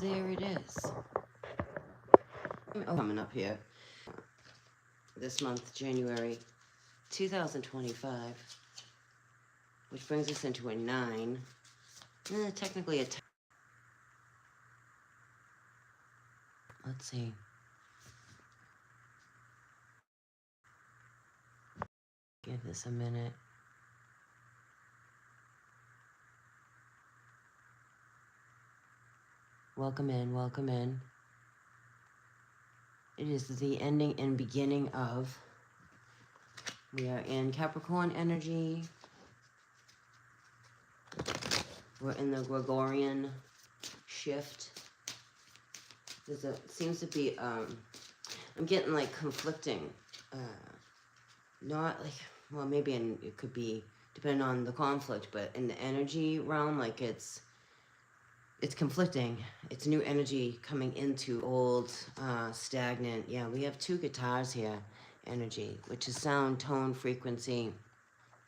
there it is. Oh, coming up here. This month, January 2025, which brings us into a 9. Technically a 10. Let's see. Give this a minute. Welcome in, welcome in. It is the ending and beginning of. We are in Capricorn energy. We're in the Gregorian shift. Seems to be, I'm getting like conflicting, not like, well, maybe it could be depending on the conflict, but in the energy realm, like it's conflicting. It's new energy coming into old, stagnant. Yeah, we have 2 guitars here, energy, which is sound, tone, frequency.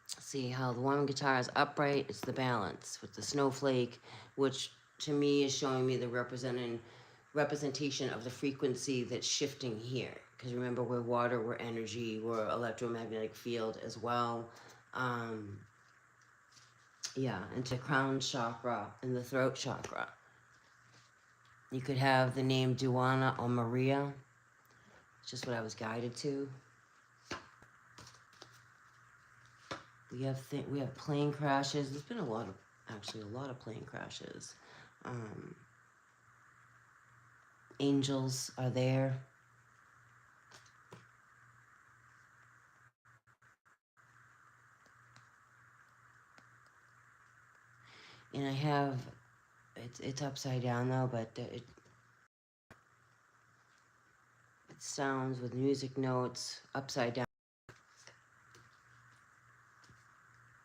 See how the one guitar is upright, it's the balance with the snowflake, which to me is showing me the representation of the frequency that's shifting here. Because remember, we're water, we're energy, we're electromagnetic field as well. Yeah, into crown chakra and the throat chakra. You could have the name Duana or Maria. It's just what I was guided to. We have plane crashes. There's been a lot of plane crashes. Angels are there. And I have, it's upside down though, but it sounds with music notes upside down.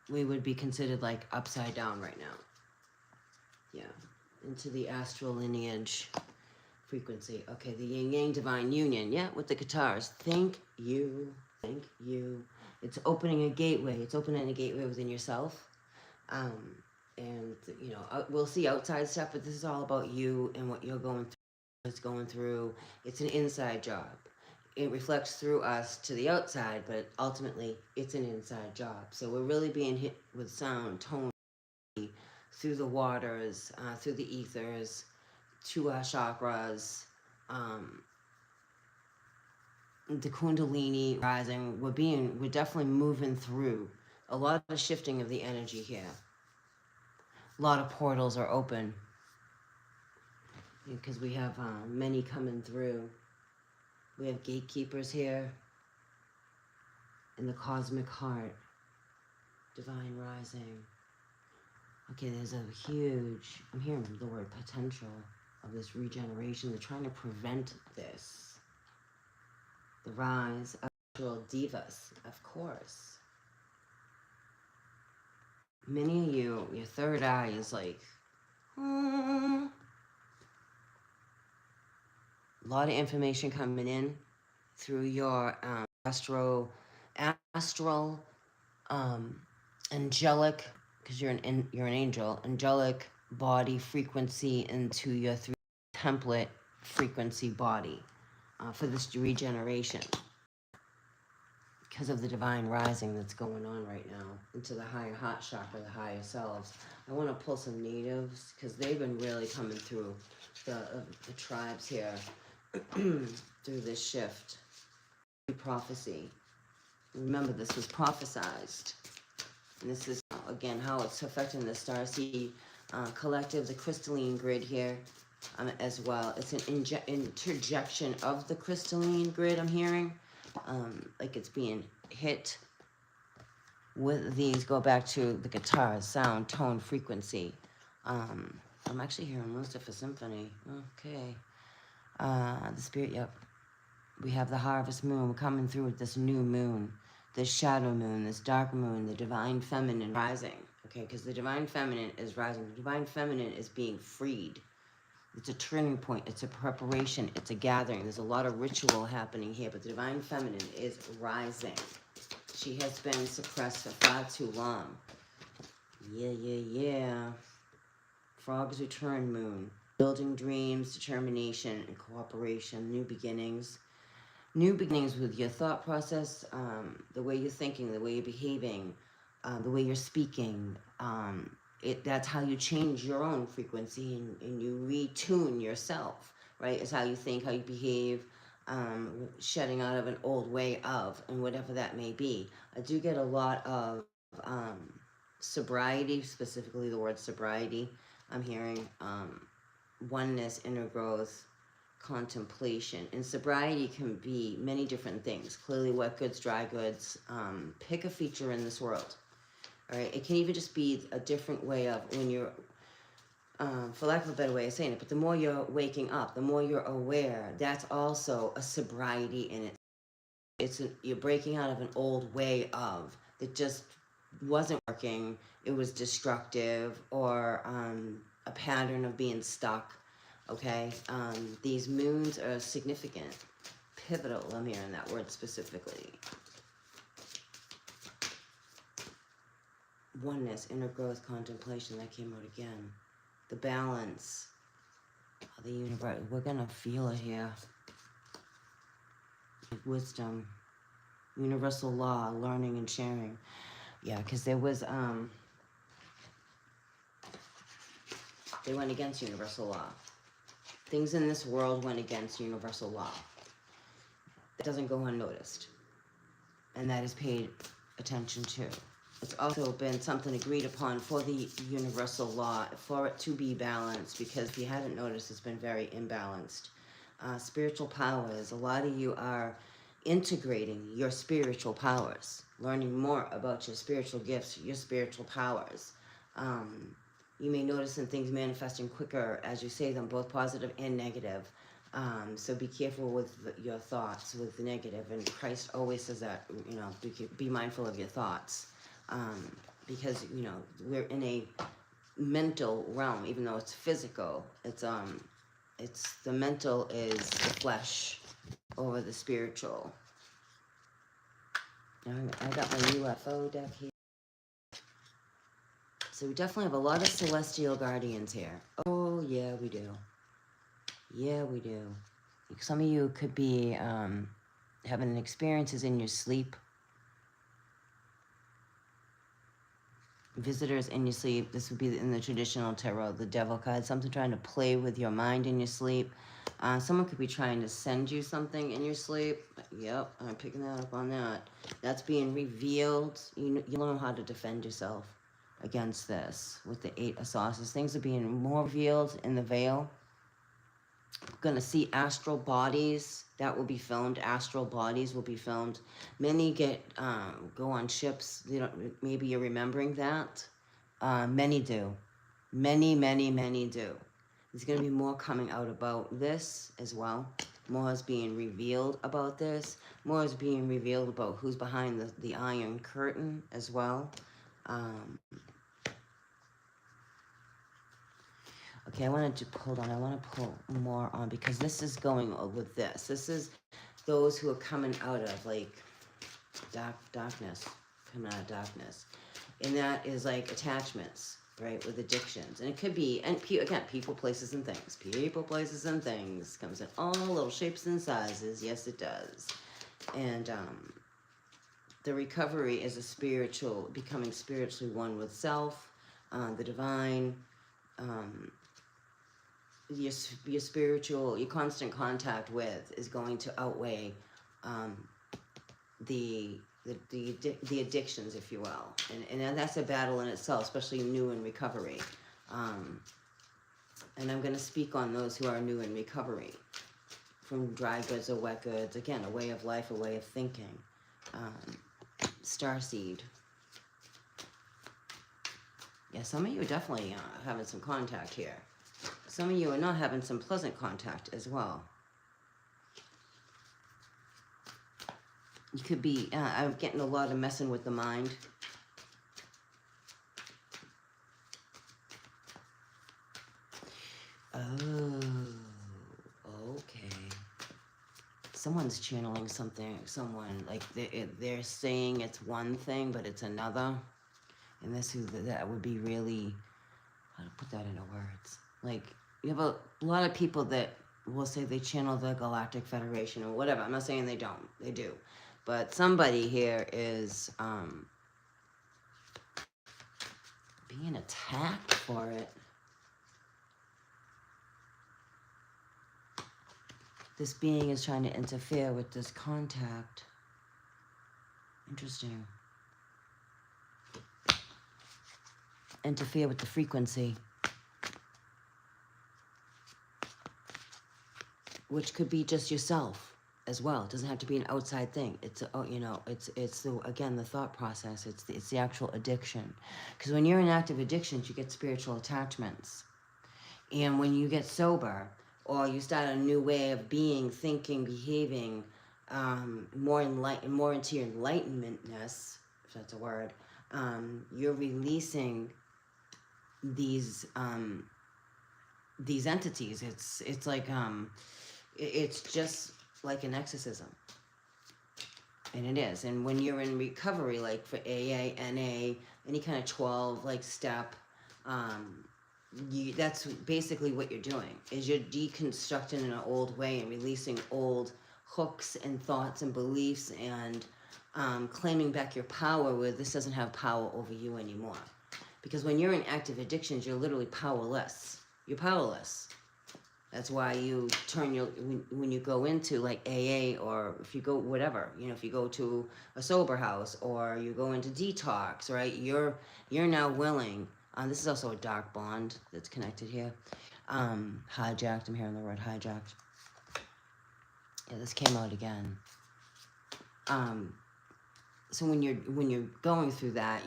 We would be considered like upside down right now. Yeah, into the astral lineage frequency. Okay, the yin yang divine union. Yeah, with the guitars. Thank you. Thank you. It's opening a gateway. It's opening a gateway within yourself. And, you know, we'll see outside stuff, but this is all about you and what you're going through. It's an inside job. It reflects through us to the outside, but ultimately it's an inside job. So we're really being hit with sound, tone, through the waters, through the ethers, to our chakras, the Kundalini rising. We're definitely moving through a lot of shifting of the energy here. A lot of portals are open because we have many coming through. We have gatekeepers here in the cosmic heart, divine rising. Okay, there's a huge, I'm hearing the word potential of this regeneration. They're trying to prevent this. The rise of actual divas, of course. Many of you, your third eye is like, a lot of information coming in through your astral, angelic, because you're an angel, angelic body frequency into your 3 template frequency body for this regeneration. Because of the divine rising that's going on right now into the higher heart chakra, the higher selves. I want to pull some natives because they've been really coming through the tribes here through this shift. Prophecy. Remember, this was prophesized. And this is, again, how it's affecting the Starseed Collective, the crystalline grid here as well. It's an interjection of the crystalline grid, I'm hearing. Like it's being hit with these. Go back to the guitar, sound, tone, frequency. I'm actually hearing Lucifer Symphony. Okay. The spirit, yep. We have the harvest moon coming through with this new moon, this shadow moon, this dark moon, the divine feminine rising. Okay, because the divine feminine is rising. The divine feminine is being freed. It's a turning point. It's a preparation. It's a gathering. There's a lot of ritual happening here, but the divine feminine is rising. She has been suppressed for far too long. Yeah. Frog's return moon. building dreams, determination, and cooperation, new beginnings. New beginnings with your thought process, the way you're thinking, the way you're behaving, the way you're speaking. That's how you change your own frequency, and you retune yourself, right? It's how you think, how you behave, shedding out of an old way of, and whatever that may be. I do get a lot of sobriety, specifically the word sobriety. I'm hearing oneness, inner growth, contemplation. And sobriety can be many different things. Clearly wet goods, dry goods. Pick a feature in this world. All right. It can even just be a different way of when you're, for lack of a better way of saying it, but the more you're waking up, the more you're aware, that's also a sobriety in it. You're breaking out of an old way of that just wasn't working. It was destructive, or a pattern of being stuck. Okay, these moons are significant, pivotal. I'm hearing that word specifically. Oneness, inner growth, contemplation. That came out again. The balance of the universe. We're gonna feel it here. Wisdom, universal law, learning and sharing. Yeah, because there was they went against universal law. Things in this world went against universal law. It doesn't go unnoticed, and that is paid attention to. It's also been something agreed upon for the universal law, for it to be balanced, because if you haven't noticed, it's been very imbalanced. Spiritual powers, a lot of you are integrating your spiritual powers, learning more about your spiritual gifts, your spiritual powers. You may notice some things manifesting quicker as you say them, both positive and negative. So be careful with your thoughts, with the negative. And Christ always says that, be mindful of your thoughts. Because, we're in a mental realm, even though it's physical. It's the mental is the flesh over the spiritual. I got my UFO deck here. So we definitely have a lot of celestial guardians here. Oh, yeah, we do. Yeah, we do. Some of you could be having experiences in your sleep. Visitors in your sleep. This would be in the traditional tarot, the devil card. Something trying to play with your mind in your sleep. Someone could be trying to send you something in your sleep. Yep, I'm picking that up on that. That's being revealed. You learn how to defend yourself against this with the 8 of Saucers. Things are being more revealed in the veil. Going to see astral bodies that will be filmed. Astral bodies will be filmed. Many go on ships. Maybe you're remembering that. Many do. Many do. There's going to be more coming out about this as well. More is being revealed about this. More is being revealed about who's behind the Iron Curtain as well. Okay, I want to pull more on, because this is going with this. This is those who are coming out of darkness, coming out of darkness. And that is like attachments, right, with addictions. And it could be, and again, people, places, and things. People, places, and things comes in all little shapes and sizes. Yes, it does. And the recovery is becoming spiritually one with self, the divine, your spiritual, your constant contact with is going to outweigh the addictions, if you will, and that's a battle in itself, especially new in recovery. And I'm going to speak on those who are new in recovery from dry goods or wet goods. Again, a way of life, a way of thinking. Starseed. Yeah, some of you are definitely having some contact here. Some of you are not having some pleasant contact as well. You could be, I'm getting a lot of messing with the mind. Oh, okay. Someone's channeling someone, like they're saying it's one thing, but it's another. And that would be really, how to put that into words? Like, you have a lot of people that will say they channel the Galactic Federation or whatever. I'm not saying they don't. They do. But somebody here is being attacked for it. This being is trying to interfere with this contact. Interesting. Interfere with the frequency. Which could be just yourself as well. It doesn't have to be an outside thing. It's it's the, again, the thought process. It's the actual addiction. Because when you're in active addictions, you get spiritual attachments. And when you get sober, or you start a new way of being, thinking, behaving, more into your enlightenmentness, if that's a word, you're releasing these entities. It's like it's just like an exorcism, and it is. And when you're in recovery, like for AA, NA, any kind of 12 like step, that's basically what you're doing, is you're deconstructing in an old way and releasing old hooks and thoughts and beliefs, and claiming back your power where this doesn't have power over you anymore. Because when you're in active addictions, you're literally powerless. You're powerless. That's why you turn when you go into like AA, or if you go whatever, if you go to a sober house or you go into detox, right? You're now willing. This is also a dark bond that's connected here. Hijacked. I'm hearing the word hijacked. Yeah, this came out again. So when you're going through that,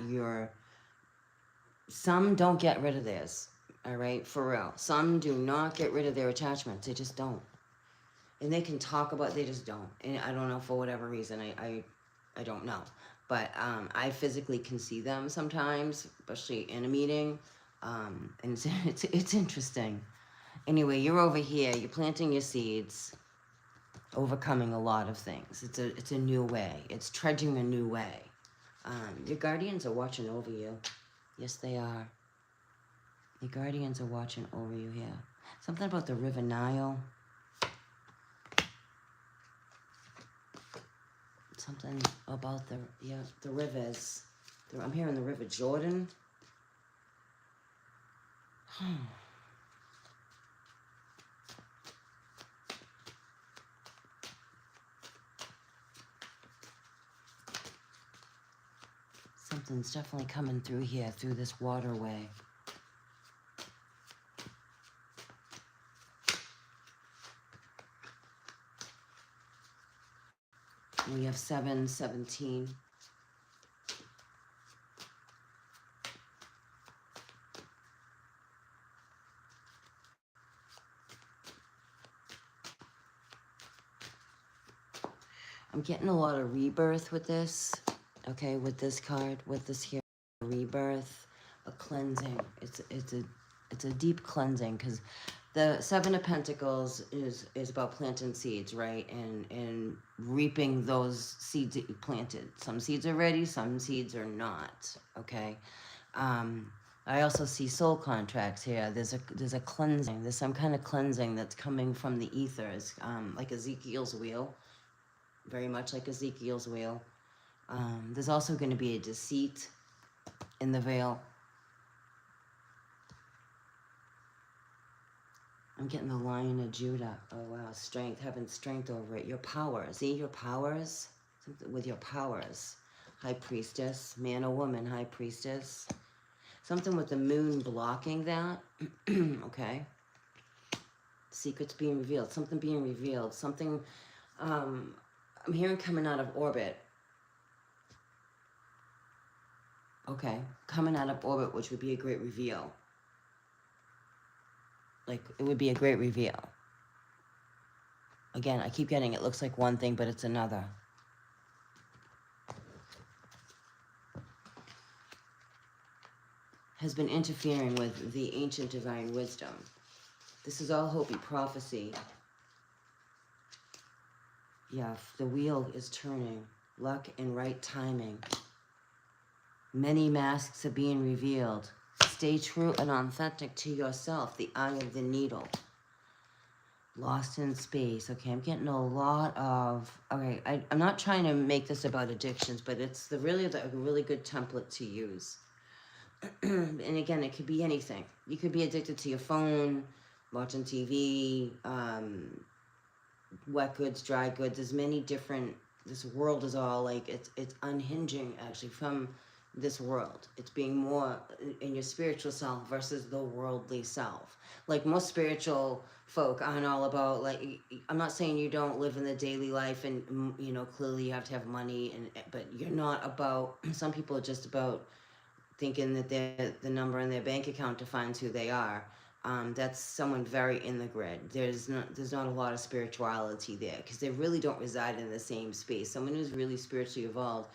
some don't get rid of theirs. All right, for real. Some do not get rid of their attachments. They just don't. And they can talk about, they just don't. And I don't know, for whatever reason. I don't know. But I physically can see them sometimes, especially in a meeting. And it's interesting. Anyway, you're over here. You're planting your seeds, overcoming a lot of things. It's a new way. It's trudging a new way. Your guardians are watching over you. Yes, they are. Your guardians are watching over you here. Something about the River Nile. Something about the rivers. I'm hearing the River Jordan. Something's definitely coming through here, through this waterway. We have 7:17. I'm getting a lot of rebirth with this. Okay, with this card, with this here, rebirth, a cleansing. It's a deep cleansing, because the Seven of Pentacles is about planting seeds, right? And reaping those seeds that you planted. Some seeds are ready, some seeds are not. Okay. I also see soul contracts here. There's a cleansing. There's some kind of cleansing that's coming from the ethers, like Ezekiel's wheel. Very much like Ezekiel's wheel. There's also going to be a deceit in the veil. I'm getting the Lion of Judah. Oh, wow. Strength. Having strength over it. Your power. See your powers? Something with your powers. High Priestess. Man or woman. High Priestess. Something with the moon blocking that. Okay. Secrets being revealed. Something being revealed. Something... I'm hearing coming out of orbit. Okay. Coming out of orbit, which would be a great reveal. Like, it would be a great reveal. Again, I keep getting, it looks like one thing, but it's another. Has been interfering with the ancient divine wisdom. This is all Hopi prophecy. Yeah, the wheel is turning. Luck and right timing. Many masks are being revealed. Stay true and authentic to yourself. The eye of the needle. Lost in space. Okay, I'm getting a lot of... Okay, I'm not trying to make this about addictions, but it's a really good template to use. And again, it could be anything. You could be addicted to your phone, watching TV, wet goods, dry goods. There's many different... This world is all like... It's unhinging, actually, from this world. It's being more in your spiritual self versus the worldly self. Like, most spiritual folk aren't all about, like... I'm not saying you don't live in the daily life and, you know, clearly you have to have money, but you're not about... Some people are just about thinking that they're the number in their bank account defines who they are. That's someone very in the grid. There's not a lot of spirituality there because they really don't reside in the same space. Someone who's really spiritually evolved,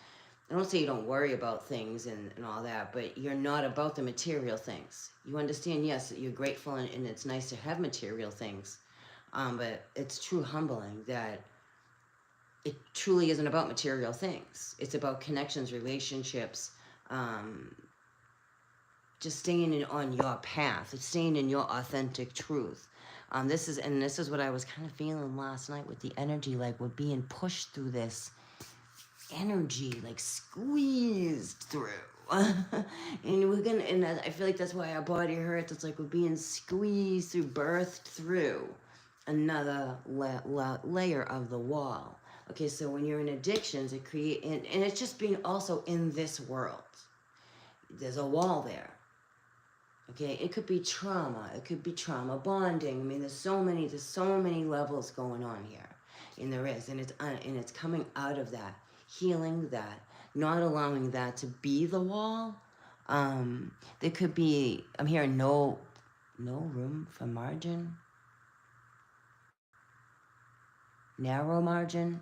I don't say you don't worry about things and all that, but you're not about the material things. You understand, yes, you're grateful and it's nice to have material things, but it's true humbling that it truly isn't about material things. It's about connections, relationships, just staying on your path. It's staying in your authentic truth. This is what I was kind of feeling last night with the energy, like we're being pushed through this energy, like squeezed through. And I feel like that's why our body hurts. It's like we're being squeezed through, birthed through another layer of the wall. Okay, so when you're in addictions, and it's just being also in this world. There's a wall there. Okay, it could be trauma. It could be trauma bonding. I mean, there's so many levels going on here, and there is, and it's coming out of that, healing that, not allowing that to be the wall. There could be. I'm hearing no room for margin. Narrow margin.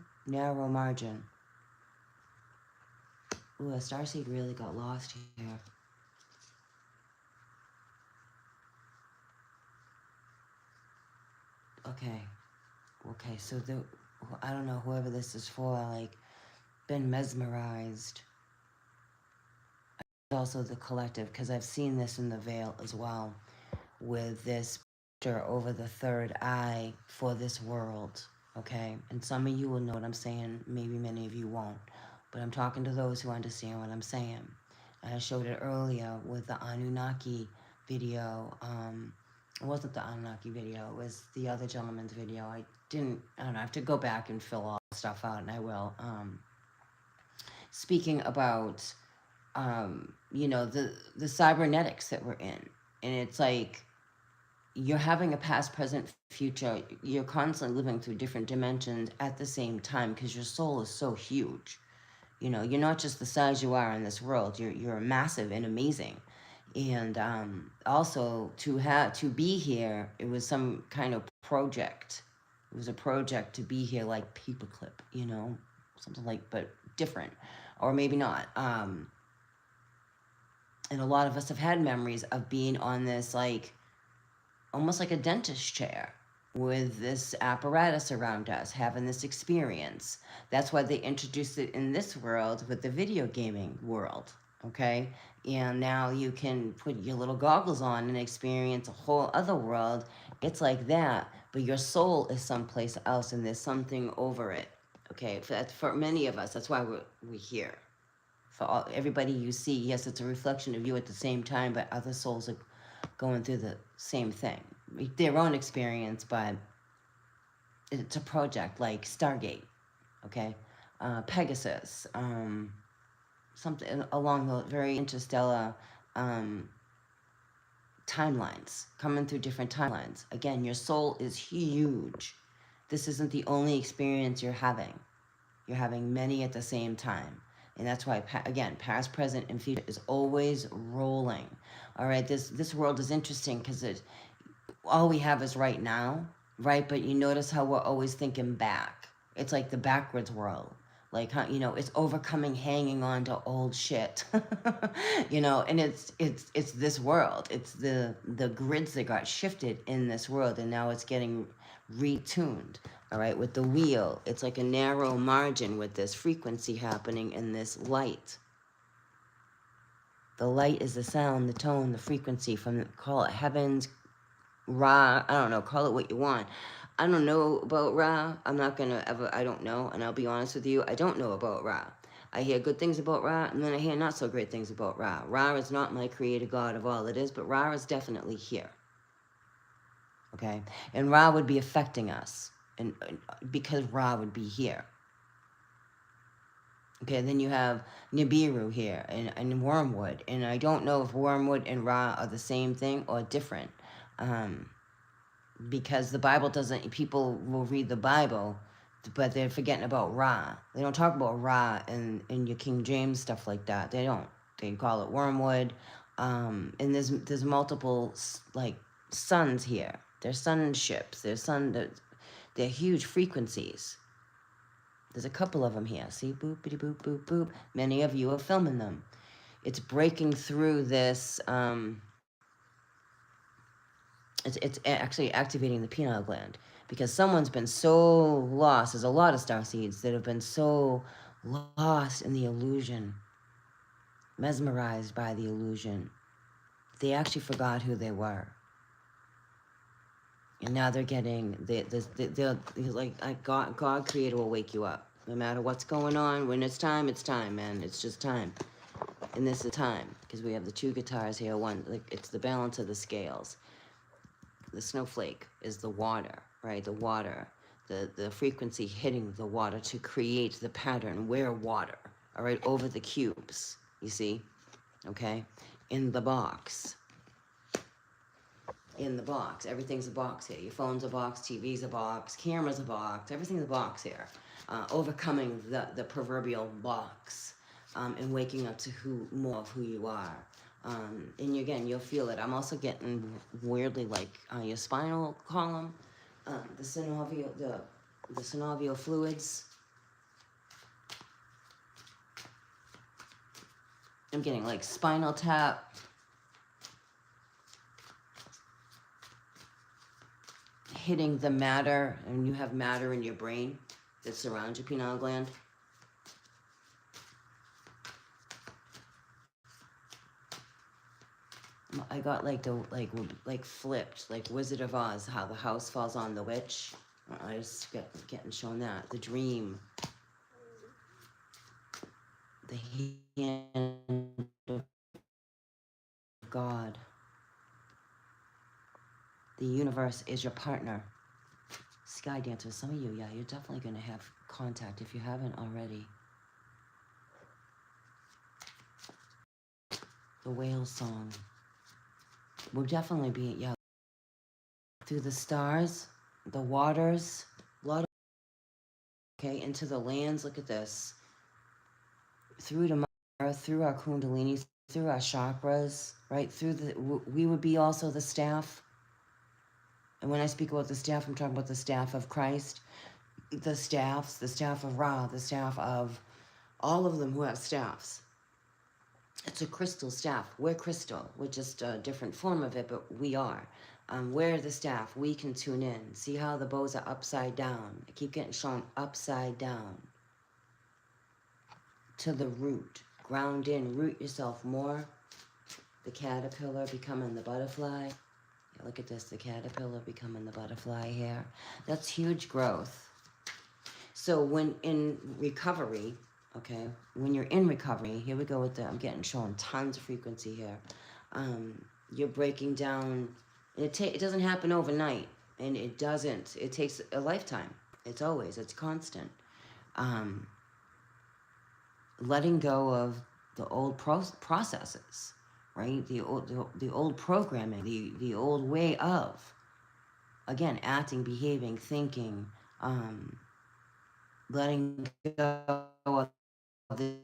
Ooh, a starseed really got lost here. Okay, so I don't know, whoever this is for, like, been mesmerized. Also the collective, because I've seen this in the veil as well, with this picture over the third eye for this world, okay? And some of you will know what I'm saying, maybe many of you won't, but I'm talking to those who understand what I'm saying. I showed it earlier with the Anunnaki video. It wasn't the Anunnaki video, it was the other gentleman's video. I don't know, I have to go back and fill all the stuff out, and I will. Speaking about, you know, the cybernetics that we're in. And it's like, you're having a past, present, future. You're constantly living through different dimensions at the same time because your soul is so huge. You know, you're not just the size you are in this world. You're massive and amazing. And also to be here, it was some kind of project. It was a project to be here, like paperclip, you know, something like, but different, or maybe not. And a lot of us have had memories of being on this, like, almost like a dentist chair with this apparatus around us, having this experience. That's why they introduced it in this world with the video gaming world, okay? And now you can put your little goggles on and experience a whole other world. It's like that, but your soul is someplace else and there's something over it, okay? For many of us, that's why we're here. For everybody you see, yes, it's a reflection of you at the same time, but other souls are going through the same thing. Their own experience, but it's a project like Stargate, okay? Pegasus, something along the very interstellar timelines, coming through different timelines. Again, your soul is huge. This isn't the only experience you're having. You're having many at the same time. And that's why, again, past, present, and future is always rolling. All right, this world is interesting because all we have is right now, right? But you notice how we're always thinking back. It's like the backwards world. Like, you know, it's overcoming, hanging on to old shit, you know, and it's this world. It's the grids that got shifted in this world, and now it's getting retuned. All right, with the wheel, it's like a narrow margin with this frequency happening in this light. The light is the sound, the tone, the frequency from, call it heavens, Ra, I don't know, call it what you want. I don't know about Ra. I'm not going to ever, I don't know. And I'll be honest with you, I don't know about Ra. I hear good things about Ra, and then I hear not so great things about Ra. Ra is not my creator God of all it is, but Ra is definitely here. Okay? And Ra would be affecting us, and because Ra would be here. Okay, then you have Nibiru here, and Wormwood. And I don't know if Wormwood and Ra are the same thing or different. Because the Bible doesn't, people will read the Bible, but they're forgetting about Ra. They don't talk about Ra in your King James stuff like that. They don't. They call it Wormwood. And there's multiple, like, suns here. There's sunships. They're huge frequencies. There's a couple of them here. See, boop, bitty, boop, boop, boop. Many of you are filming them. It's breaking through this, it's actually activating the pineal gland, because someone's been so lost. There's a lot of starseeds that have been so lost in the illusion, mesmerized by the illusion. They actually forgot who they were. And now they're getting, they're like, God creator will wake you up. No matter what's going on, when it's time, man. It's just time. And this is time, because we have the two guitars here. One, like, it's the balance of the scales. The snowflake is the water, right? The water, the frequency hitting the water to create the pattern. We're water, all right, over the cubes, you see, okay? In the box. In the box. Everything's a box here. Your phone's a box, TV's a box, camera's a box, everything's a box here. Overcoming the proverbial box, and waking up to more of who you are. And again, you'll feel it. I'm also getting weirdly, like, your spinal column, the synovial fluids. I'm getting like spinal tap. Hitting the matter, and you have matter in your brain that surrounds your pineal gland. I got like flipped, like Wizard of Oz, how the house falls on the witch. I just getting shown that. The dream. The hand of God. The universe is your partner. Sky dancers, some of you, yeah, you're definitely going to have contact if you haven't already. The whale song. We'll definitely be, yeah, through the stars, the waters, a lot of, okay, into the lands. Look at this. Through to Earth, through our kundalini, through our chakras, right? We would be also the staff. And when I speak about the staff, I'm talking about the staff of Christ, the staff of Ra, the staff of all of them who have staffs. It's a crystal staff. We're crystal. We're just a different form of it, but we are. We're the staff. We can tune in. See how the bows are upside down. I keep getting shown upside down. To the root. Ground in. Root yourself more. The caterpillar becoming the butterfly. Yeah, look at this. The caterpillar becoming the butterfly here. That's huge growth. So when in recovery, okay, when you're in recovery, here we go with I'm getting shown tons of frequency here. You're breaking down, it doesn't happen overnight, and it takes a lifetime. It's constant. Letting go of the old processes, right? The old programming, the old way of, again, acting, behaving, thinking, letting go of the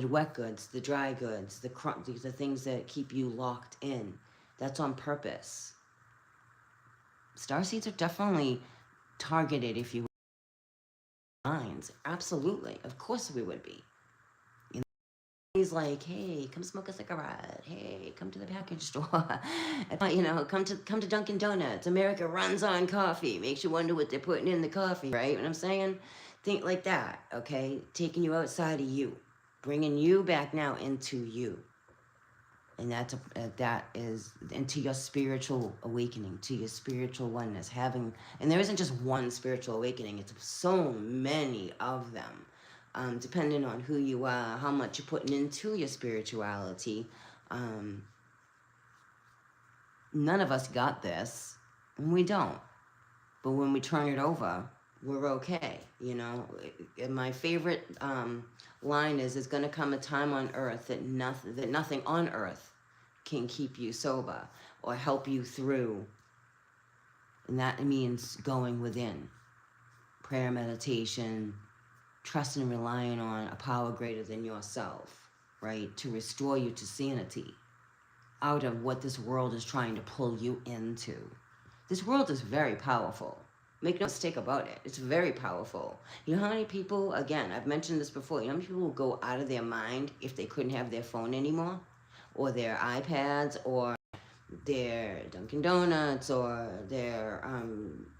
wet goods, the dry goods, the things that keep you locked in. That's on purpose. Starseeds are definitely targeted, if you will. Minds, absolutely. Of course we would be. You know, he's like, hey, come smoke a cigarette. Hey, come to the package store. You know, come to Dunkin' Donuts. America runs on coffee. Makes you wonder what they're putting in the coffee, right? You know what I'm saying? Think like that, okay? Taking you outside of you. Bringing you back now into you. And that is into your spiritual awakening, to your spiritual oneness, and there isn't just one spiritual awakening, it's so many of them, depending on who you are, how much you're putting into your spirituality. None of us got this, and we don't, but when we turn it over, we're okay. And my favorite line is, "There's going to come a time on earth that nothing on earth can keep you sober or help you through." And that means going within. Prayer, meditation, trusting and relying on a power greater than yourself, right? To restore you to sanity out of what this world is trying to pull you into. This world is very powerful. Make no mistake about it. It's very powerful. You know how many people, again, I've mentioned this before, you know how many people will go out of their mind if they couldn't have their phone anymore? Or their iPads, or their Dunkin' Donuts, or their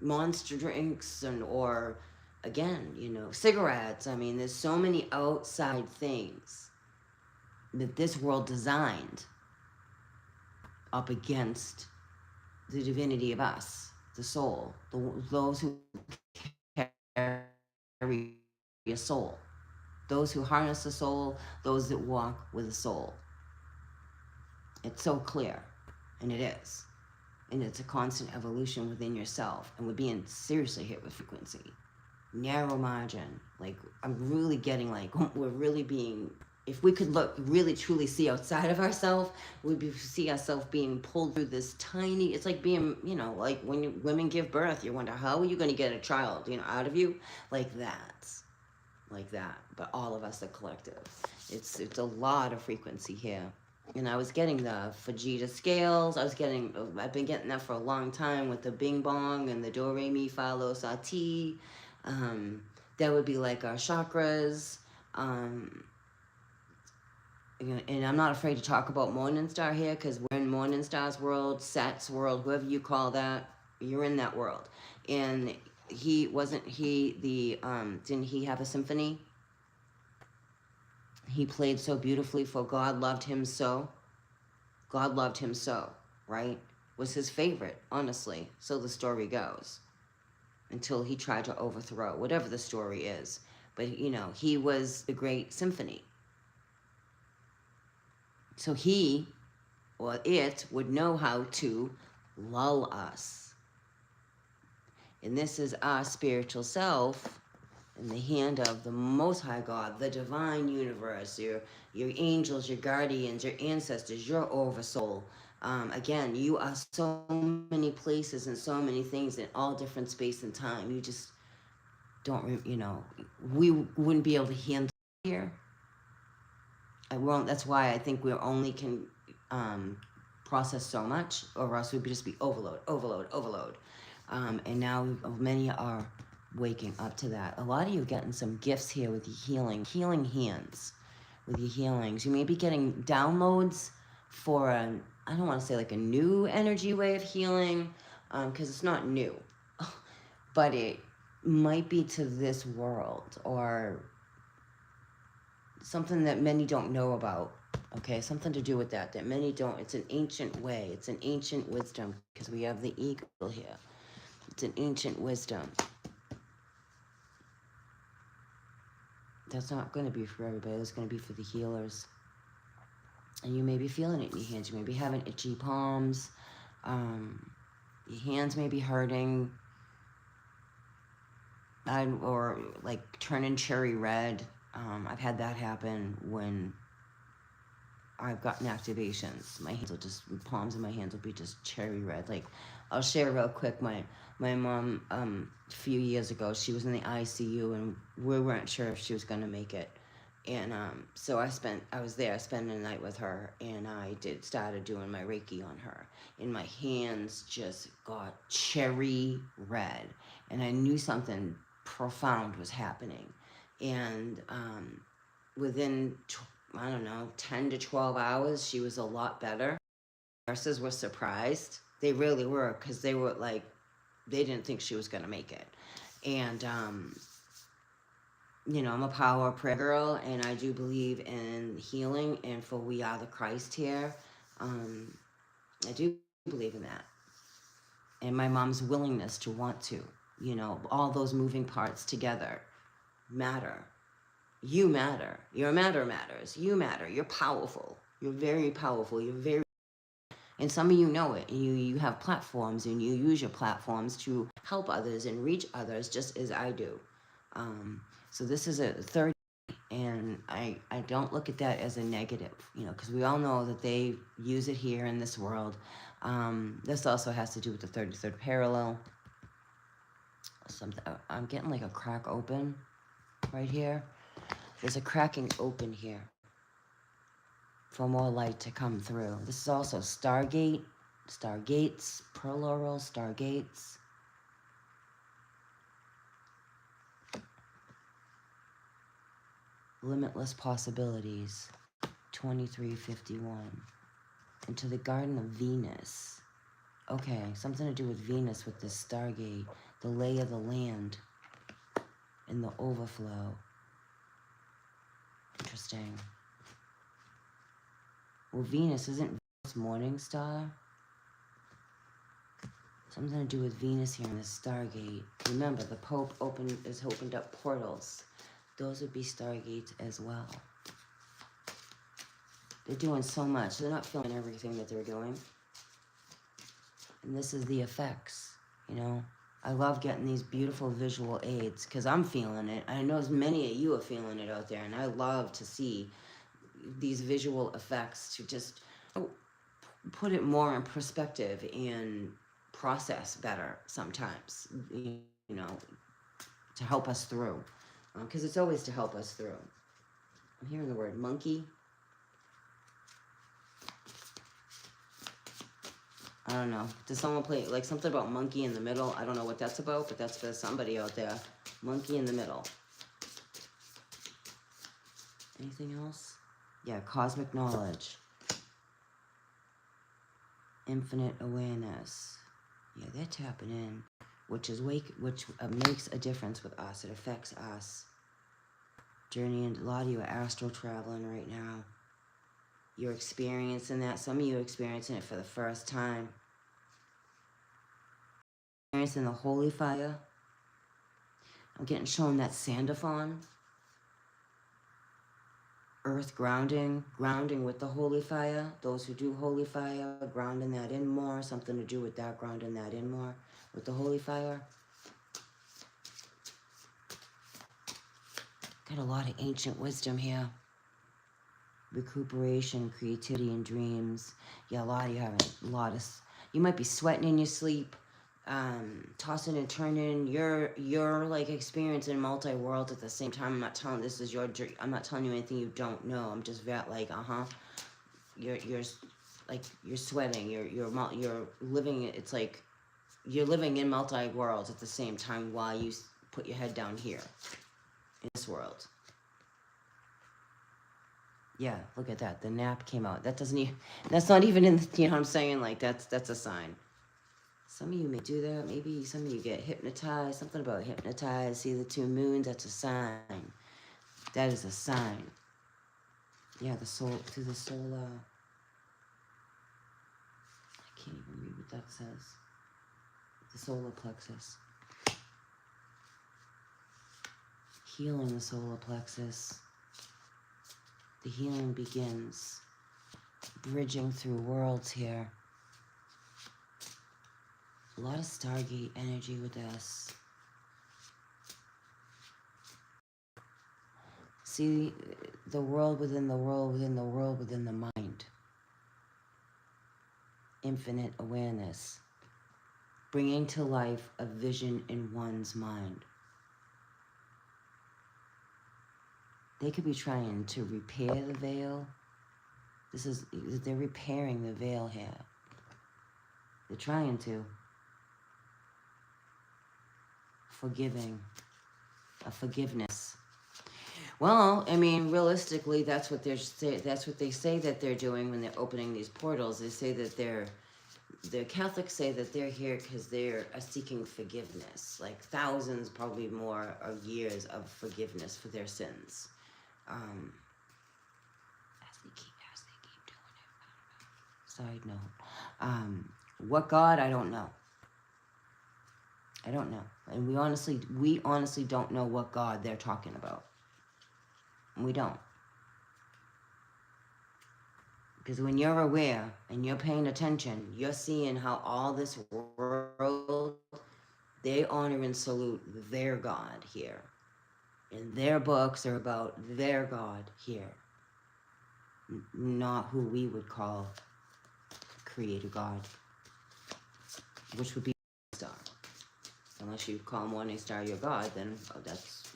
Monster drinks, or again, cigarettes. I mean, there's so many outside things that this world designed up against the divinity of us, the soul, those who carry a soul, those who harness the soul, those that walk with the soul. It's so clear, and it is. And it's a constant evolution within yourself, and we're being seriously hit with frequency. Narrow margin. Like, I'm really getting we're really being, if we could look, really truly see outside of ourselves, see ourselves being pulled through this tiny, it's like being, like when women give birth, you wonder, how are you going to get a child, out of you? Like that. But all of us are collective. It's a lot of frequency here. And I was getting the Fujita scales. I've been getting that for a long time with the Bing Bong and the Do Re Mi Fa Lo Sa Ti. That would be like our chakras. And I'm not afraid to talk about Morning Star here, because we're in Morning Star's world, Sat's world, whoever you call that, you're in that world. And didn't he have a symphony? He played so beautifully for God Loved Him So. God loved him so, right? Was his favorite, honestly. So the story goes. Until he tried to overthrow, whatever the story is. But, he was the great symphony. So he, or it, would know how to lull us. And this is our spiritual self in the hand of the Most High God, the divine universe, your angels, your guardians, your ancestors, your oversoul. Again, you are so many places and so many things in all different space and time. You just don't, we wouldn't be able to handle here. I won't. That's why I think we only can process so much, or else we'd just be overload. And now many are waking up to that. A lot of you are getting some gifts here with your healing hands, with your healings. You may be getting downloads for I don't want to say like a new energy way of healing, because it's not new, but it might be to this world, or something that many don't know about. Okay, something to do with that many don't. It's an ancient way. It's an ancient wisdom, because we have the eagle here. It's an ancient wisdom. That's not going to be for everybody. That's going to be for the healers. And you may be feeling it in your hands. You may be having itchy palms. Your hands may be hurting. Or like turning cherry red. I've had that happen when I've gotten activations. My hands will palms of my hands will be just cherry red. Like, I'll share real quick. My mom, a few years ago, she was in the ICU, and we weren't sure if she was going to make it. And so I was there, spending the night with her, and I started doing my Reiki on her. And my hands just got cherry red. And I knew something profound was happening. And within 10 to 12 hours, she was a lot better. Nurses were surprised. They really were, because they were like, they didn't think she was going to make it. And, I'm a power prayer girl, and I do believe in healing, and for we are the Christ here. I do believe in that. And my mom's willingness to want to, all those moving parts together matter. You matter. Your matter matters. You matter. You're powerful. You're very powerful. You're very, and some of you know it. You have platforms and you use your platforms to help others and reach others just as I do. So this is a third, and I don't look at that as a negative, because we all know that they use it here in this world. This also has to do with the 33rd parallel. I'm getting like a crack open right here. There's a cracking open here for more light to come through. This is also Stargate, Stargates, plural, Stargates. Limitless possibilities, 2351. Into the Garden of Venus. Okay, something to do with Venus with this Stargate, the lay of the land, and the overflow. Interesting. Well, Venus, isn't Venus morning star? Something to do with Venus here in the Stargate. Remember, the Pope has opened up portals. Those would be Stargates as well. They're doing so much. They're not filming everything that they're doing. And this is the effects, I love getting these beautiful visual aids because I'm feeling it. I know as many of you are feeling it out there, and I love to see these visual effects to just put it more in perspective and process better sometimes, to help us through, because it's always to help us through. I'm hearing the word monkey. I don't know. Does someone play like something about monkey in the middle? I don't know what that's about, but that's for somebody out there. Monkey in the middle. Anything else? Yeah, cosmic knowledge. Infinite awareness. Yeah, they're tapping in, which makes a difference with us. It affects us. Journey, and a lot of you are astral traveling right now. You're experiencing that. Some of you are experiencing it for the first time. Experiencing the holy fire. I'm getting shown that Sandaphon. Earth grounding with the holy fire. Those who do holy fire, grounding that in more. Something to do with that, grounding that in more with the holy fire. Got a lot of ancient wisdom here. Recuperation, creativity, and dreams. Yeah, a lot of you have a lot of. You might be sweating in your sleep, tossing and turning. You're like experiencing multi-worlds at the same time. I'm not telling this is your dream. I'm not telling you anything you don't know. I'm just like You're like you're sweating. You're living. It's like you're living in multi-worlds at the same time while you put your head down here in this world. Yeah, look at that. The nap came out. That doesn't even, that's not even in, you know what I'm saying? Like, that's a sign. Some of you may do that. Maybe some of you get hypnotized. Something about hypnotized. See the two moons. That's a sign. That is a sign. Yeah, the soul, through the soul, I can't even read what that says. The solar plexus. Healing the solar plexus. The healing begins. Bridging through worlds here. A lot of Stargate energy with us. See the world within the world within the world within the mind. Infinite awareness. Bringing to life a vision in one's mind. They could be trying to repair the veil. They're repairing the veil here. They're trying to. Forgiving. A forgiveness. Well, I mean, realistically, that's what they say that they're doing when they're opening these portals. They say that the Catholics say that they're here because they're seeking forgiveness, like thousands, probably more, of years of forgiveness for their sins. As they keep doing it, Side note. What God? I don't know. I don't know. And we honestly don't know what God they're talking about. We don't. Because when you're aware and you're paying attention, you're seeing how all this world, they honor and salute their God here. And their books are about their God here. Not who we would call Creator God, which would be Star. Unless you call Morning Star your God, then that's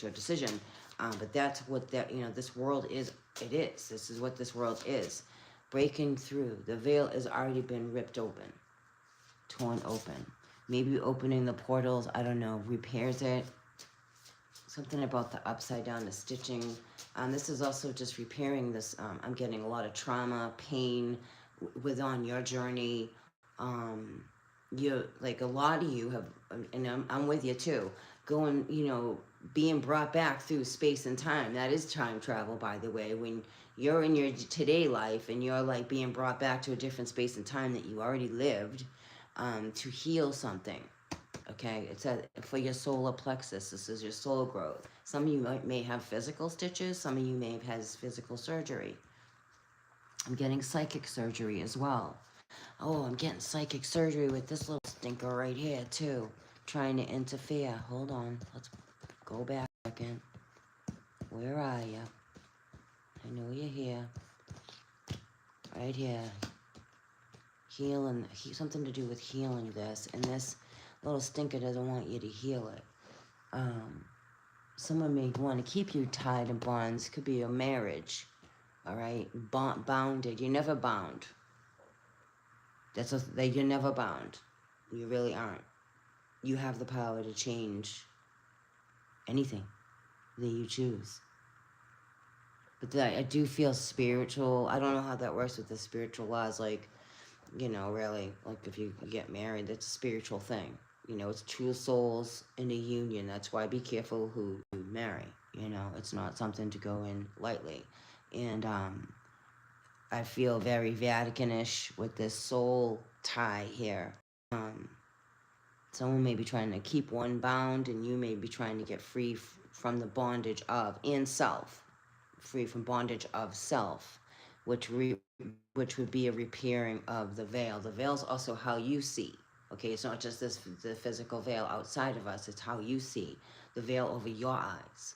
your decision. But that's what this world is. It is. This is what this world is. Breaking through. The veil has already been ripped open, torn open. Maybe opening the portals, I don't know, repairs it. Something about the upside down, the stitching. This is also just repairing this. I'm getting a lot of trauma, pain on your journey. You, like, a lot of you have, and I'm with you too, going, being brought back through space and time. That is time travel, by the way. When you're in your today life and you're like being brought back to a different space and time that you already lived, to heal something. Okay, it's for your solar plexus. This is your soul growth. Some of you may have physical stitches. Some of you may have had physical surgery. I'm getting psychic surgery as well. Oh, I'm getting psychic surgery with this little stinker right here, too. Trying to interfere. Hold on. Let's go back a second. Where are you? I know you're here. Right here. Healing. Something to do with healing this. And this little stinker doesn't want you to heal it. Someone may want to keep you tied in bonds. Could be a marriage. All right? Bounded. You're never bound. You're never bound. You really aren't. You have the power to change anything that you choose. But I do feel spiritual. I don't know how that works with the spiritual laws. Like, really, like if you get married, that's a spiritual thing. It's two souls in a union. That's why be careful who you marry. It's not something to go in lightly. And I feel very Vatican-ish with this soul tie here. Someone may be trying to keep one bound, and you may be trying to get free from the bondage of, and self. Free from bondage of self, which would be a repairing of the veil. The veil is also how you see. Okay, it's not just the physical veil outside of us. It's how you see. The veil over your eyes.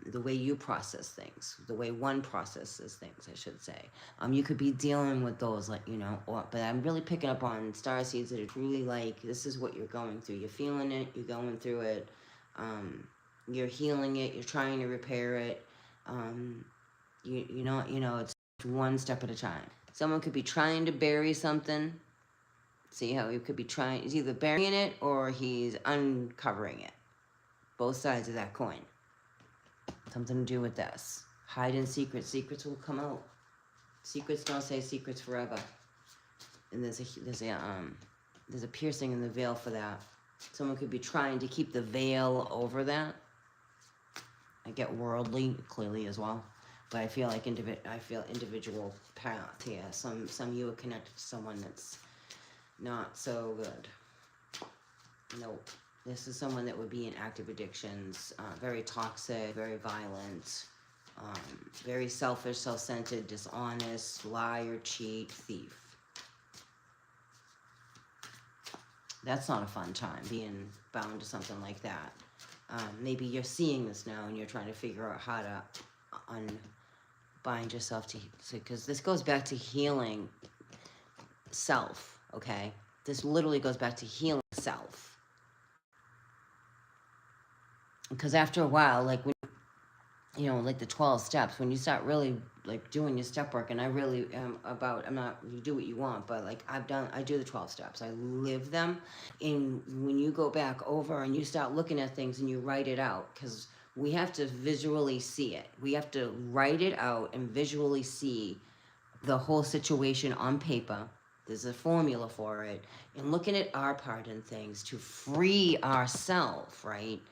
The way you process things, the way one processes things, I should say. You could be dealing with those, like, but I'm really picking up on star seeds that are really like, this is what you're going through. You're feeling it, you're going through it, you're healing it, you're trying to repair it. It's one step at a time. Someone could be trying to bury something. See how he could be trying, he's either burying it or he's uncovering it. Both sides of that coin. Something to do with this. Hiding secrets. Secrets will come out. Secrets don't stay secrets forever. And there's a piercing in the veil for that. Someone could be trying to keep the veil over that. I get worldly clearly as well, but I feel like individual path here. Some of you are connected to someone that's not so good. Nope. This is someone that would be in active addictions, very toxic, very violent, very selfish, self-centered, dishonest, liar, cheat, thief. That's not a fun time, being bound to something like that. Maybe you're seeing this now and you're trying to figure out how to unbind yourself because this goes back to healing self, okay? This literally goes back to healing self. Because after a while, like when, like the 12 steps, when you start really like doing your step work, and I really am you do what you want, but like I do the 12 steps. I live them. And when you go back over and you start looking at things and you write it out, because we have to visually see it. We have to write it out and visually see the whole situation on paper. There's a formula for it. And looking at our part in things to free ourselves, right?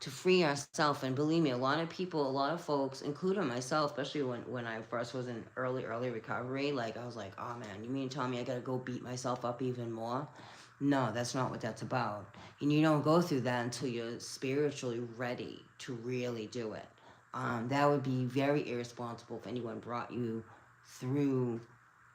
to free ourselves. And believe me, a lot of people, a lot of folks, including myself, especially when I first was in early recovery, like I was like, oh man, you mean to tell me I gotta go beat myself up even more? No, that's not what that's about. And you don't go through that until you're spiritually ready to really do it. That would be very irresponsible if anyone brought you through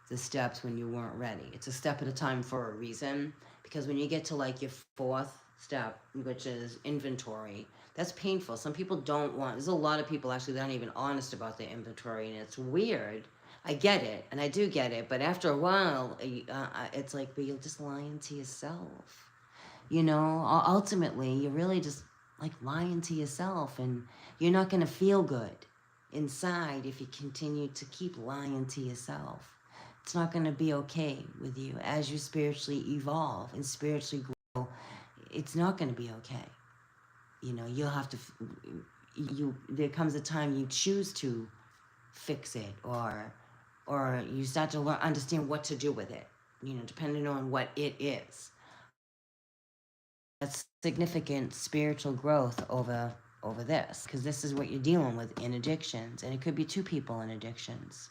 the steps when you weren't ready. It's a step at a time for a reason, because when you get to like your fourth step, which is inventory, that's painful. Some people don't want, there's a lot of people actually that aren't even honest about their inventory, and it's weird. I get it, and I do get it, but after a while, it's like, but you're just lying to yourself. You know, ultimately, you're really just like lying to yourself, and you're not going to feel good inside if you continue to keep lying to yourself. It's not going to be okay with you as you spiritually evolve and spiritually grow. It's not going to be okay. You know, you'll have to, there comes a time you choose to fix it, or you start to understand what to do with it, you know, depending on what it is. That's significant spiritual growth over this, because this is what you're dealing with in addictions, and it could be two people in addictions.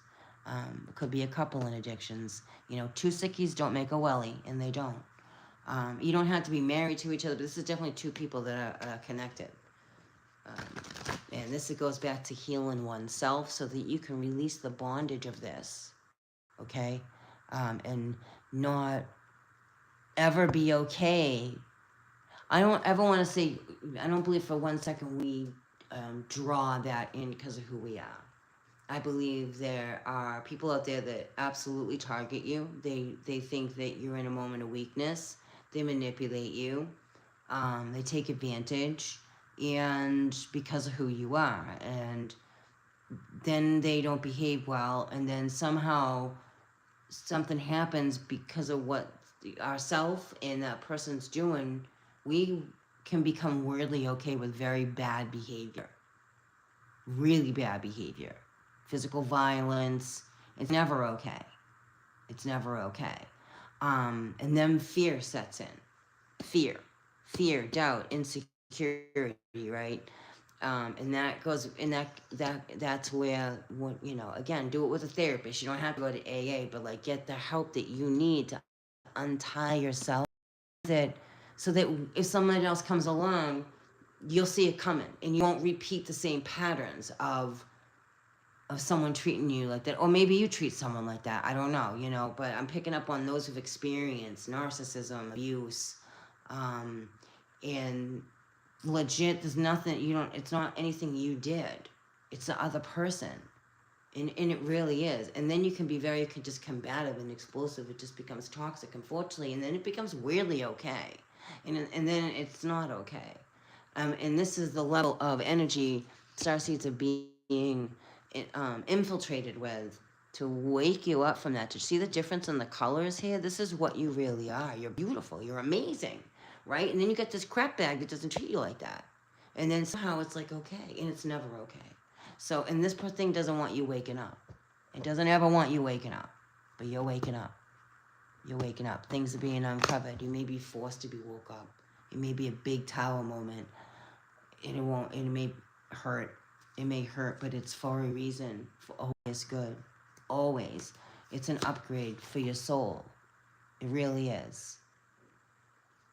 It could be a couple in addictions. You know, two sickies don't make a welly, and they don't. You don't have to be married to each other, but this is definitely two people that are connected. And this, it goes back to healing oneself so that you can release the bondage of this, okay? And not ever be okay. I don't ever want to say, I don't believe for 1 second we draw that in because of who we are. I believe there are people out there that absolutely target you. They think that you're in a moment of weakness. They manipulate you. They take advantage, and because of who you are. And then they don't behave well, and then somehow something happens because of what ourself and that person's doing. We can become weirdly okay with very bad behavior. Really bad behavior. Physical violence. It's never okay. It's never okay. And then fear sets in. Fear, doubt, insecurity, right? And that goes, and that's where, you know, again, do it with a therapist. You don't have to go to AA, but like get the help that you need to untie yourself, that so that if somebody else comes along, you'll see it coming, and you won't repeat the same patterns of someone treating you like that. Or maybe you treat someone like that, I don't know, you know, but I'm picking up on those who've experienced narcissism, abuse, and legit, there's nothing, you don't, it's not anything you did, it's the other person. And it really is. And then you can be very just combative and explosive. It just becomes toxic, unfortunately, and then it becomes weirdly okay. And then it's not okay. And this is the level of energy starseeds are being infiltrated with, to wake you up from that, to see the difference in the colors here. This is what you really are. You're beautiful. You're amazing, right? And then you get this crap bag that doesn't treat you like that. And then somehow it's like, okay, and it's never okay. So, and this thing doesn't want you waking up. It doesn't ever want you waking up, but you're waking up. You're waking up. Things are being uncovered. You may be forced to be woke up. It may be a big tower moment, and it may hurt. It may hurt, but it's for a reason. For always good. Always. It's an upgrade for your soul. It really is.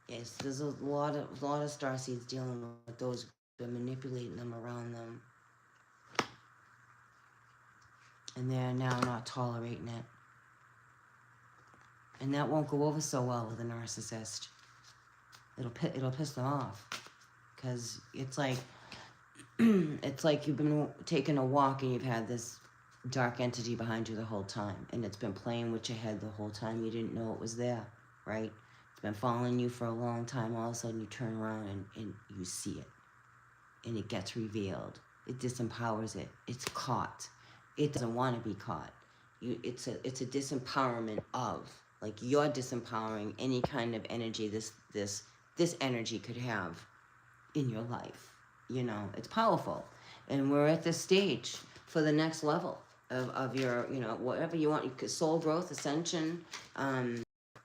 Yes, there's a lot of starseeds dealing with those that are manipulating them around them. And they're now not tolerating it. And that won't go over so well with a narcissist. It'll piss them off. Because it's like you've been taking a walk and you've had this dark entity behind you the whole time. And it's been playing with your head the whole time. You didn't know it was there, right? It's been following you for a long time. All of a sudden you turn around and you see it. And it gets revealed. It disempowers it. It's caught. It doesn't want to be caught. It's a disempowerment of, like, you're disempowering any kind of energy this energy could have in your life. You know, it's powerful. And we're at this stage for the next level of your, you know, whatever you want, soul growth, ascension,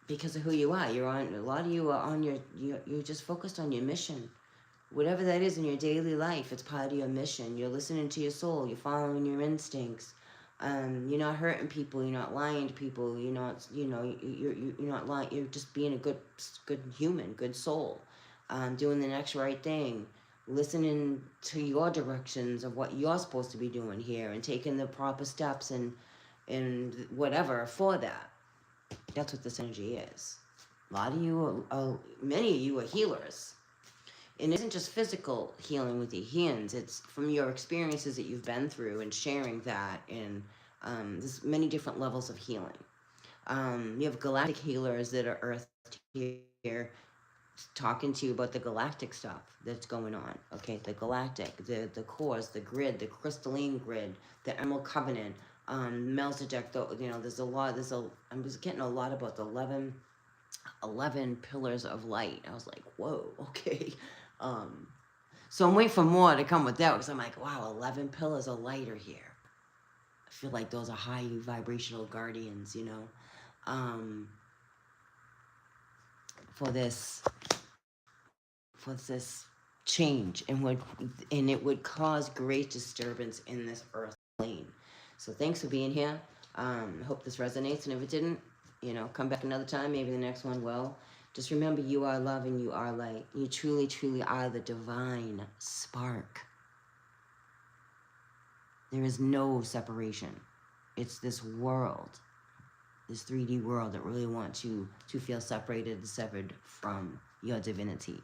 because of who you are. You're on, a lot of you are on you're just focused on your mission. whatever that is in your daily life, it's part of your mission. You're listening to your soul. You're following your instincts. You're not hurting people. You're not lying to people. You're not, you're not lying. You're just being a good human, good soul. Doing the next right thing. Listening to your directions of what you're supposed to be doing here, and taking the proper steps and whatever for that. That's what this energy is. A lot of you, many of you are healers. And it isn't just physical healing with your hands. It's from your experiences that you've been through and sharing that. And there's many different levels of healing. You have galactic healers that are earth here talking to you about the galactic stuff that's going on. Okay, the galactic, the cores, the grid, the crystalline grid, the Emerald Covenant, Melchizedek. I'm just getting a lot about the 11 pillars of light. I was like, whoa, okay. So I'm waiting for more to come with that, because I'm like, wow, 11 pillars of light are here. I feel like those are high vibrational guardians, for this change, and it would cause great disturbance in this earth plane. So thanks for being here. I hope this resonates, and if it didn't, come back another time. Maybe the next one will. Just remember, you are love and you are light. You truly, truly are the divine spark. There is no separation. It's this world, this 3D world, that really wants you to feel separated and severed from your divinity.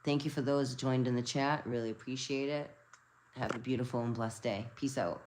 Thank you for those who joined in the chat. Really appreciate it. Have a beautiful and blessed day. Peace out.